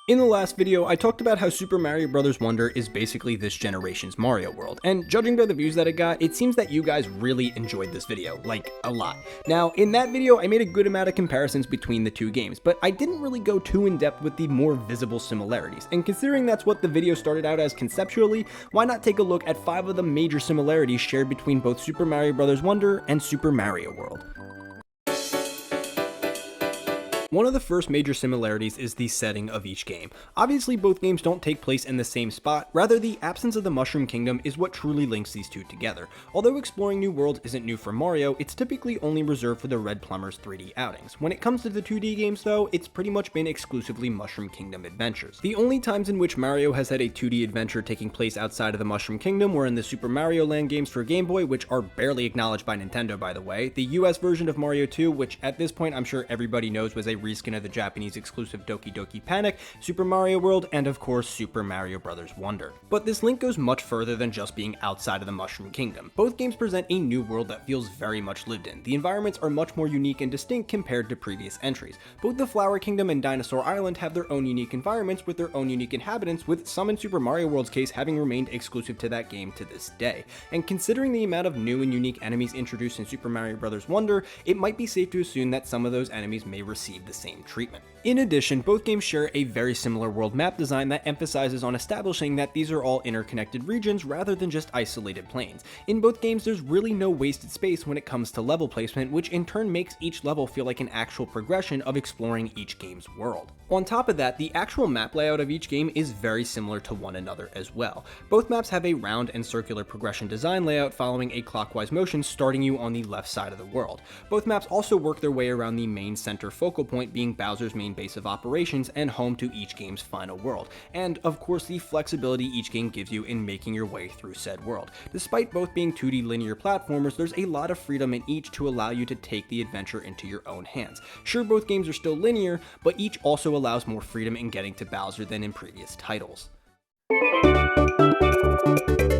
In the last video, I talked about how Super Mario Bros. Wonder is basically this generation's Mario World, and judging by the views that it got, it seems that you guys really enjoyed this video, like, a lot. Now, in that video, I made a good amount of comparisons between the two games, but I didn't really go too in-depth with the more visible similarities, and considering that's what the video started out as conceptually, why not take a look at 5 of the major similarities shared between both Super Mario Bros. Wonder and Super Mario World. One of the first major similarities is the setting of each game. Obviously, both games don't take place in the same spot, rather the absence of the Mushroom Kingdom is what truly links these two together. Although exploring new worlds isn't new for Mario, it's typically only reserved for the Red Plumbers 3D outings. When it comes to the 2D games though, it's pretty much been exclusively Mushroom Kingdom adventures. The only times in which Mario has had a 2D adventure taking place outside of the Mushroom Kingdom were in the Super Mario Land games for Game Boy, which are barely acknowledged by Nintendo by the way, the US version of Mario 2, which at this point I'm sure everybody knows was a reskin of the Japanese exclusive Doki Doki Panic, Super Mario World, and of course Super Mario Bros. Wonder. But this link goes much further than just being outside of the Mushroom Kingdom. Both games present a new world that feels very much lived in. The environments are much more unique and distinct compared to previous entries. Both the Flower Kingdom and Dinosaur Island have their own unique environments with their own unique inhabitants, with some in Super Mario World's case having remained exclusive to that game to this day. And considering the amount of new and unique enemies introduced in Super Mario Bros. Wonder, it might be safe to assume that some of those enemies may receive the same treatment. In addition, both games share a very similar world map design that emphasizes on establishing that these are all interconnected regions rather than just isolated planes. In both games, there's really no wasted space when it comes to level placement, which in turn makes each level feel like an actual progression of exploring each game's world. On top of that, the actual map layout of each game is very similar to one another as well. Both maps have a round and circular progression design layout following a clockwise motion starting you on the left side of the world. Both maps also work their way around the main center focal point being Bowser's main base of operations and home to each game's final world, and of course the flexibility each game gives you in making your way through said world. Despite both being 2D linear platformers, there's a lot of freedom in each to allow you to take the adventure into your own hands. Sure, both games are still linear, but each also allows more freedom in getting to Bowser than in previous titles.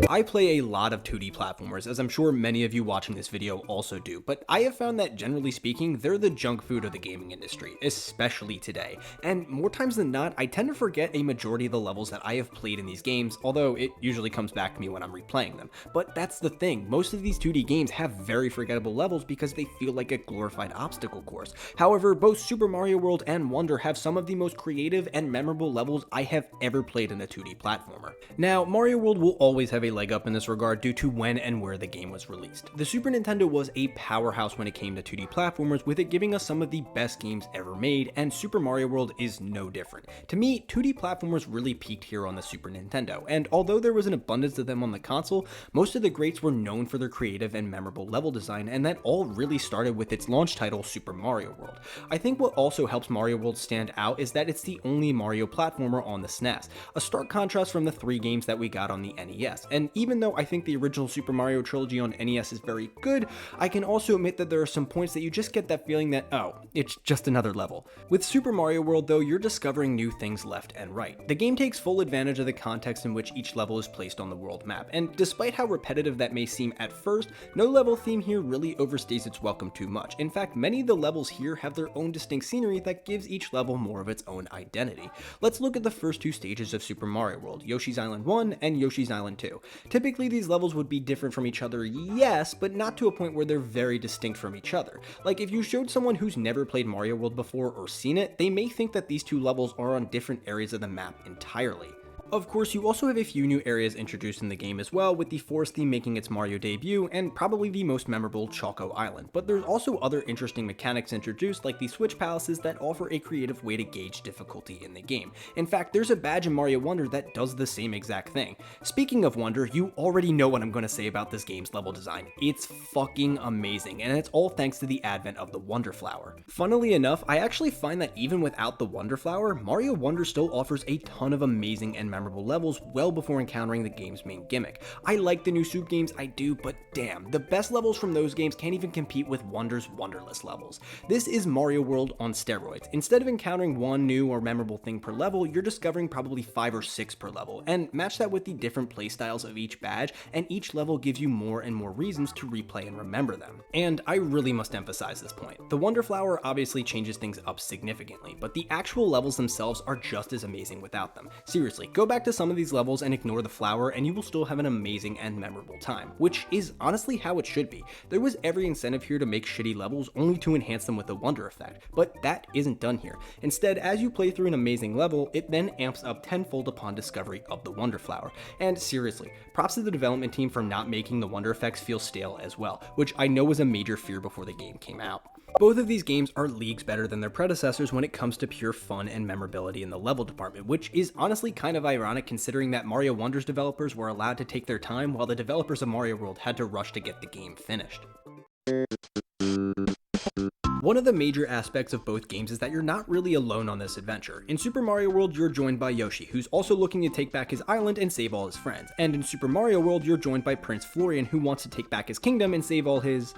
I play a lot of 2D platformers, as I'm sure many of you watching this video also do, but I have found that generally speaking, they're the junk food of the gaming industry, especially today. And more times than not, I tend to forget a majority of the levels that I have played in these games, although it usually comes back to me when I'm replaying them. But that's the thing, most of these 2D games have very forgettable levels because they feel like a glorified obstacle course. However, both Super Mario World and Wonder have some of the most creative and memorable levels I have ever played in a 2D platformer. Now, Mario World will always have a leg up in this regard due to when and where the game was released. The Super Nintendo was a powerhouse when it came to 2D platformers, with it giving us some of the best games ever made, and Super Mario World is no different. To me, 2D platformers really peaked here on the Super Nintendo, and although there was an abundance of them on the console, most of the greats were known for their creative and memorable level design, and that all really started with its launch title, Super Mario World. I think what also helps Mario World stand out is that it's the only Mario platformer on the SNES, a stark contrast from the 3 games that we got on the NES, and even though I think the original Super Mario trilogy on NES is very good, I can also admit that there are some points that you just get that feeling that, oh, it's just another level. With Super Mario World though, you're discovering new things left and right. The game takes full advantage of the context in which each level is placed on the world map, and despite how repetitive that may seem at first, no level theme here really overstays its welcome too much. In fact, many of the levels here have their own distinct scenery that gives each level more of its own identity. Let's look at the first 2 stages of Super Mario World, Yoshi's Island 1 and Yoshi's Island 2. Typically these levels would be different from each other, yes, but not to a point where they're very distinct from each other. Like if you showed someone who's never played Mario World before or seen it, they may think that these 2 levels are on different areas of the map entirely. Of course, you also have a few new areas introduced in the game as well, with the forest theme making its Mario debut, and probably the most memorable, Choco Island. But there's also other interesting mechanics introduced, like the Switch Palaces, that offer a creative way to gauge difficulty in the game. In fact, there's a badge in Mario Wonder that does the same exact thing. Speaking of Wonder, you already know what I'm going to say about this game's level design. It's fucking amazing, and it's all thanks to the advent of the Wonder Flower. Funnily enough, I actually find that even without the Wonder Flower, Mario Wonder still offers a ton of amazing and memorable memorable levels well before encountering the game's main gimmick. I like the new Soup games, I do, but damn, the best levels from those games can't even compete with Wonder's Wonderless levels. This is Mario World on steroids. Instead of encountering one new or memorable thing per level, you're discovering probably 5 or 6 per level, and match that with the different playstyles of each badge, and each level gives you more and more reasons to replay and remember them. And I really must emphasize this point. The Wonder Flower obviously changes things up significantly, but the actual levels themselves are just as amazing without them. Seriously, go back to some of these levels and ignore the flower and you will still have an amazing and memorable time, which is honestly how it should be. There was every incentive here to make shitty levels only to enhance them with the Wonder effect, but that isn't done here. Instead, as you play through an amazing level, it then amps up tenfold upon discovery of the Wonder Flower. And seriously, props to the development team for not making the Wonder effects feel stale as well, which I know was a major fear before the game came out. Both of these games are leagues better than their predecessors when it comes to pure fun and memorability in the level department, which is honestly kind of ironic considering that Mario Wonder's developers were allowed to take their time while the developers of Mario World had to rush to get the game finished. One of the major aspects of both games is that you're not really alone on this adventure. In Super Mario World, you're joined by Yoshi, who's also looking to take back his island and save all his friends. And in Super Mario World, you're joined by Prince Florian, who wants to take back his kingdom and save all his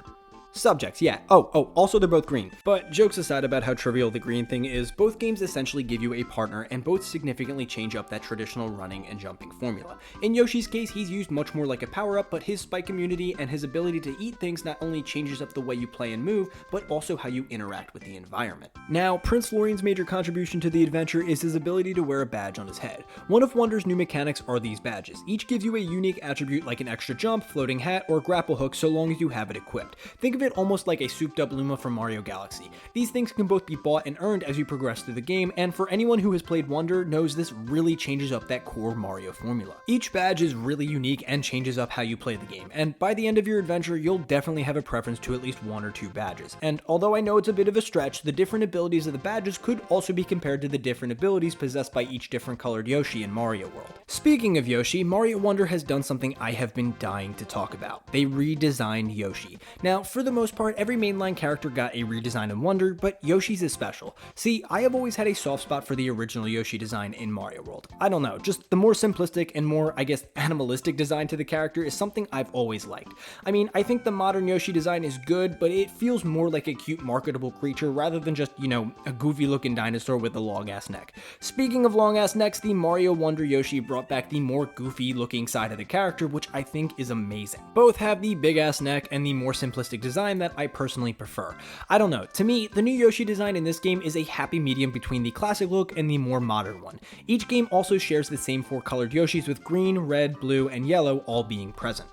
subjects, yeah. Also they're both green. But jokes aside about how trivial the green thing is, both games essentially give you a partner and both significantly change up that traditional running and jumping formula. In Yoshi's case, he's used much more like a power-up, but his spike immunity and his ability to eat things not only changes up the way you play and move, but also how you interact with the environment. Now, Prince Florian's major contribution to the adventure is his ability to wear a badge on his head. One of Wonder's new mechanics are these badges. Each gives you a unique attribute like an extra jump, floating hat, or grapple hook so long as you have it equipped. Think of it almost like a souped up Luma from Mario Galaxy. These things can both be bought and earned as you progress through the game, and for anyone who has played Wonder knows this really changes up that core Mario formula. Each badge is really unique and changes up how you play the game, and by the end of your adventure you'll definitely have a preference to at least 1 or 2 badges. And although I know it's a bit of a stretch, the different abilities of the badges could also be compared to the different abilities possessed by each different colored Yoshi in Mario World. Speaking of Yoshi, Mario Wonder has done something I have been dying to talk about. They redesigned Yoshi. Now, for the most part, every mainline character got a redesign in Wonder, but Yoshi's is special. See, I have always had a soft spot for the original Yoshi design in Mario World. I don't know, just the more simplistic and more, I guess, animalistic design to the character is something I've always liked. I mean, I think the modern Yoshi design is good, but it feels more like a cute, marketable creature rather than just, a goofy looking dinosaur with a long ass neck. Speaking of long ass necks, the Mario Wonder Yoshi brought back the more goofy looking side of the character, which I think is amazing. Both have the big ass neck and the more simplistic design that I personally prefer. I don't know, to me, the new Yoshi design in this game is a happy medium between the classic look and the more modern one. Each game also shares the same 4 colored Yoshis with green, red, blue, and yellow all being present.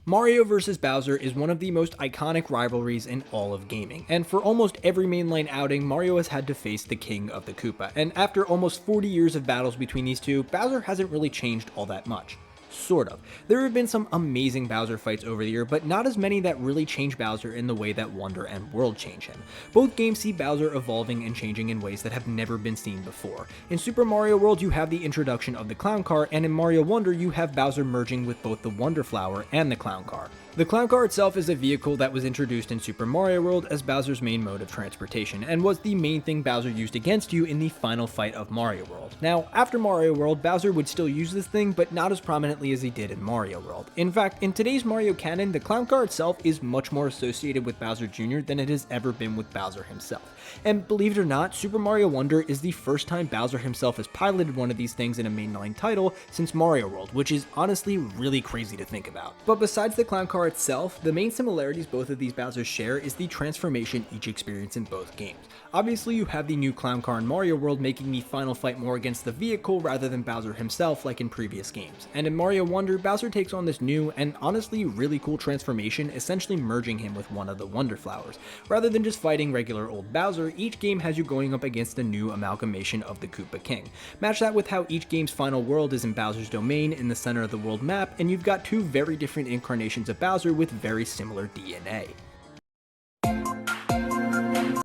Mario vs. Bowser is one of the most iconic rivalries in all of gaming, and for almost every mainline outing, Mario has had to face the king of the Koopa, and after almost 40 years of battles between these two, Bowser hasn't really changed all that much. Sort of. There have been some amazing Bowser fights over the year, but not as many that really change Bowser in the way that Wonder and World change him. Both games see Bowser evolving and changing in ways that have never been seen before. In Super Mario World, you have the introduction of the Clown Car, and in Mario Wonder, you have Bowser merging with both the Wonder Flower and the Clown Car. The Clown Car itself is a vehicle that was introduced in Super Mario World as Bowser's main mode of transportation, and was the main thing Bowser used against you in the final fight of Mario World. Now, after Mario World, Bowser would still use this thing, but not as prominently as he did in Mario World. In fact, in today's Mario canon, the Clown Car itself is much more associated with Bowser Jr. than it has ever been with Bowser himself. And believe it or not, Super Mario Wonder is the first time Bowser himself has piloted one of these things in a mainline title since Mario World, which is honestly really crazy to think about. But besides the Clown Car itself, the main similarities both of these Bowsers share is the transformation each experience in both games. Obviously, you have the new Clown Car in Mario World making the final fight more against the vehicle rather than Bowser himself like in previous games. And in Mario Wonder, Bowser takes on this new and honestly really cool transformation, essentially merging him with one of the Wonder Flowers. Rather than just fighting regular old Bowser, each game has you going up against a new amalgamation of the Koopa King. Match that with how each game's final world is in Bowser's domain in the center of the world map, and you've got 2 very different incarnations of Bowser with very similar DNA.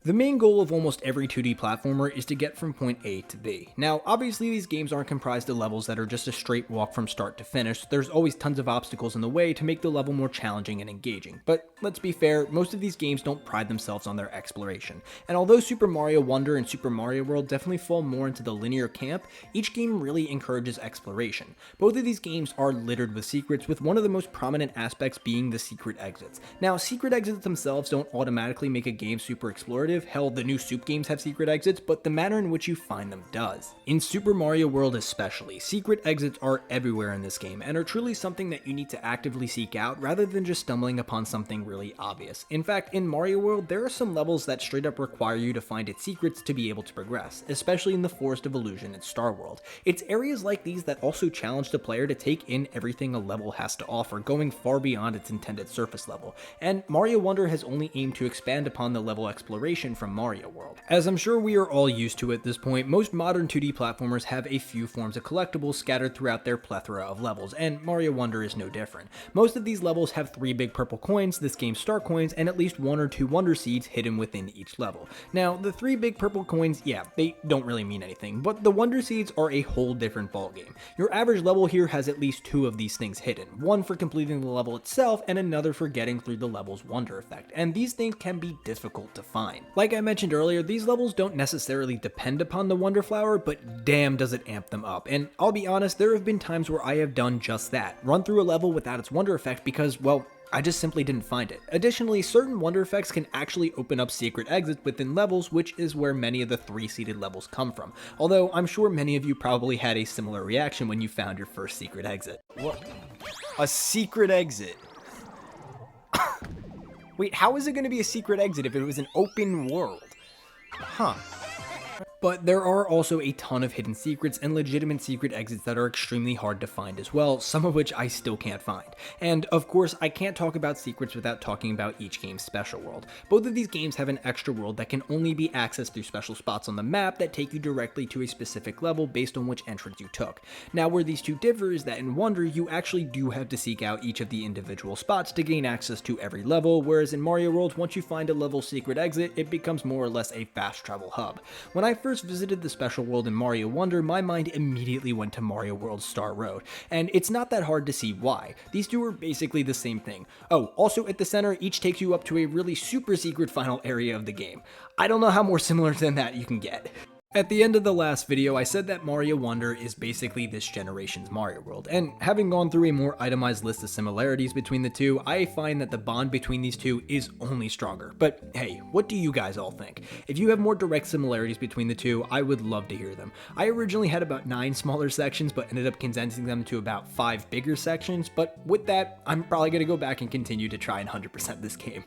The main goal of almost every 2D platformer is to get from point A to B. Now, obviously these games aren't comprised of levels that are just a straight walk from start to finish. There's always tons of obstacles in the way to make the level more challenging and engaging. But let's be fair, most of these games don't pride themselves on their exploration. And although Super Mario Wonder and Super Mario World definitely fall more into the linear camp, each game really encourages exploration. Both of these games are littered with secrets, with one of the most prominent aspects being the secret exits. Now, secret exits themselves don't automatically make a game super explorative. Hell, the new Soup games have secret exits, but the manner in which you find them does. In Super Mario World especially, secret exits are everywhere in this game and are truly something that you need to actively seek out rather than just stumbling upon something really obvious. In fact, in Mario World, there are some levels that straight up require you to find its secrets to be able to progress, especially in the Forest of Illusion and Star World. It's areas like these that also challenge the player to take in everything a level has to offer, going far beyond its intended surface level, and Mario Wonder has only aimed to expand upon the level exploration from Mario World. As I'm sure we are all used to at this point, most modern 2D platformers have a few forms of collectibles scattered throughout their plethora of levels, and Mario Wonder is no different. Most of these levels have 3 big purple coins, this game's star coins, and at least 1 or 2 Wonder Seeds hidden within each level. Now, the 3 big purple coins, yeah, they don't really mean anything, but the Wonder Seeds are a whole different ballgame. Your average level here has at least 2 of these things hidden, one for completing the level itself and another for getting through the level's wonder effect, and these things can be difficult to find. Like I mentioned earlier, these levels don't necessarily depend upon the Wonder Flower, but damn does it amp them up. And I'll be honest, there have been times where I have done just that, run through a level without its wonder effect because, well, I just simply didn't find it. Additionally, certain wonder effects can actually open up secret exits within levels, which is where many of the 3-seeded levels come from. Although, I'm sure many of you probably had a similar reaction when you found your first secret exit. What? A secret exit? Wait, how is it going to be a secret exit if it was an open world? Huh. But there are also a ton of hidden secrets and legitimate secret exits that are extremely hard to find as well, some of which I still can't find. And of course, I can't talk about secrets without talking about each game's special world. Both of these games have an extra world that can only be accessed through special spots on the map that take you directly to a specific level based on which entrance you took. Now, where these two differ is that in Wonder, you actually do have to seek out each of the individual spots to gain access to every level, whereas in Mario World, once you find a level secret exit, it becomes more or less a fast travel hub. When I first visited the special world in Mario Wonder, my mind immediately went to Mario World's Star Road, and it's not that hard to see why. These two are basically the same thing. Oh, also at the center, each takes you up to a really super secret final area of the game. I don't know how more similar than that you can get. At the end of the last video, I said that Mario Wonder is basically this generation's Mario World, and having gone through a more itemized list of similarities between the two, I find that the bond between these two is only stronger. But hey, what do you guys all think? If you have more direct similarities between the two, I would love to hear them. I originally had about 9 smaller sections, but ended up condensing them to about 5 bigger sections, but with that, I'm probably going to go back and continue to try and 100% this game.